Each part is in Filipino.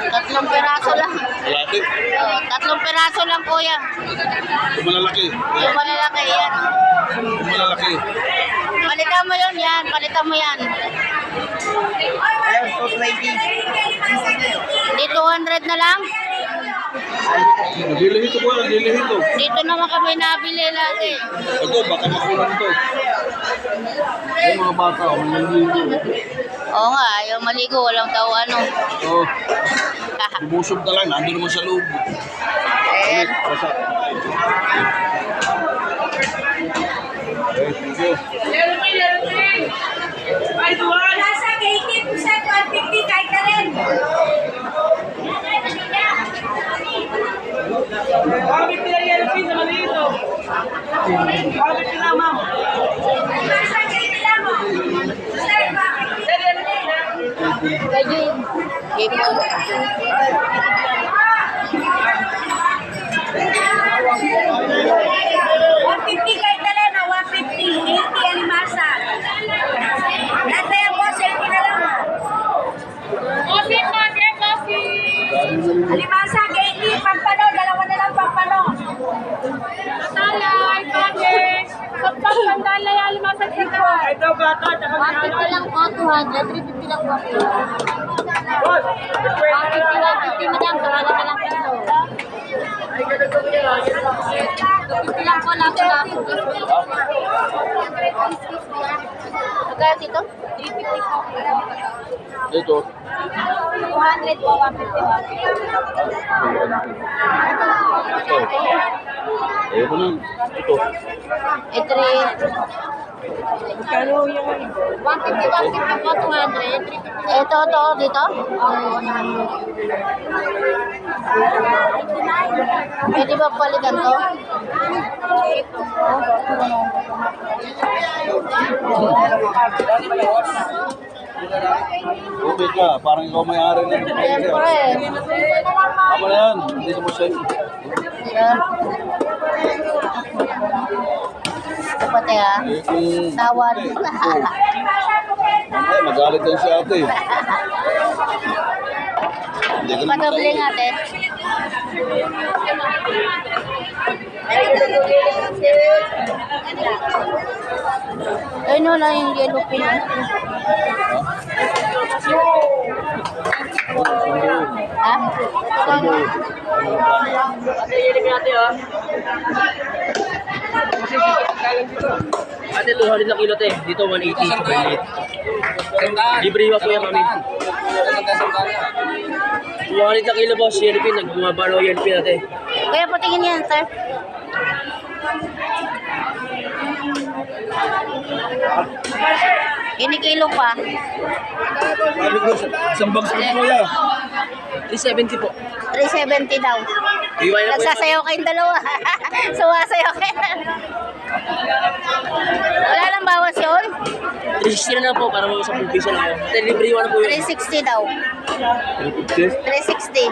Tatlong piraso lang. Malaki. Tatlong piraso lang, kuya. Yung malalaki. Yung malalaki, yan. Yung malalaki. Palitan mo yun, yan. Palitan mo yan. Di 200 na lang. Dilihito ko yan, dilihito. Dito naman kami nabili lagi. Ito, baka makulang to. Yung mga bata, manliligo. Oo nga, yung maligo, walang tao ano. Oo. Bubusog na lang, nandun naman sa loob. Ayan. Basa. Thank you. Nasa 80%, 150 kahit na rin. Bakit nila yan ang pizza malito? Bakit nila, ma'am? Nasa 80 lang mo. Sir, bakit? Ganyan. Ipon. 150 kahit na rin, 150. 80 alimasa. Lahat na yan, boss, 80 na lang. Alimasa, 80. Pampano, dalawa na lang pampano. Talay, pages, kapag sandalay, alimasag sa kaway. Ito, bata, tsaka 150 lang po, 200. 350 lang po. 150 madam, tawagan na lang kayo. 250 lang po, lapo-lapo. Magkano dito? 350 po. Ito. 200 po, 150. Ito. Ayoko na. Ito. Ito rin. 150 po, 200. Ito, dito? Pwede ba palitan to? Ubit ka, parang ikaw may-ari na. Siyempre. Ako na yan, dito mo sa'yo. Ito pati ha. Tawad. Ay, magalit din si ate. Hindi ka naman Padobli tayo. natin. Ay no lang yung yellow pin. Ha? Ate, yun yung ate, oh. Ate, 200 na kilo, te. Dito, 180. Maliit. Libre iwa po yan, mami. 200 na kilo, boss. Yelpin. Nagbumabaro yelpin, ate. Kaya patingin yan, sir. Kinikilo pa. Sabi ko, isang bags ko po yan. 370 po. 370 daw. Iwan na po yan. Nagsasayaw kayong dalawa. Suwasayaw kayo. Wala lang bawas yun? 360 na lang po para mo sa full piso lang. Ate, libre iwan na po yun. 360 daw. 360.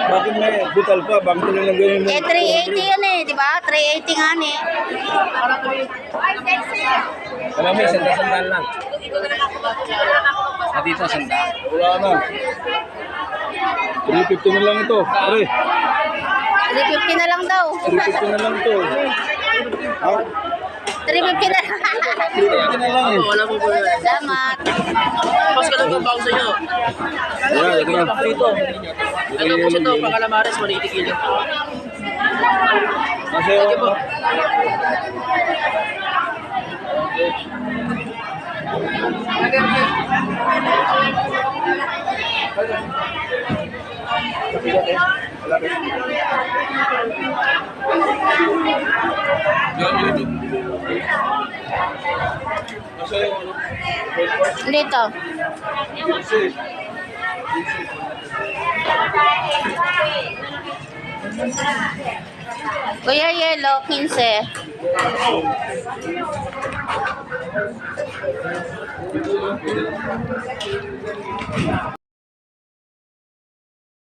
Bakit may butal pa? Bakit nilang ganyan mo? Eh, 380 yan eh, di ba? 380 nga eh. Marami, sandal lang. At dito, sandal. Wala na. 350 na lang ito. Pare, 350 na lang daw. 350 na lang ito. Ha? 350 na lang. 350 na lang eh. Wala po po yun. Salamat. Mas ka lang po bago sa inyo. Wala, ito na. Dito. Ito po sa ito, pang-alamares, 180 kilo. Kasi Thank you po. Yan, yun. Nasa yung ano? Dito. Kasi, Kuya Yellow, 15.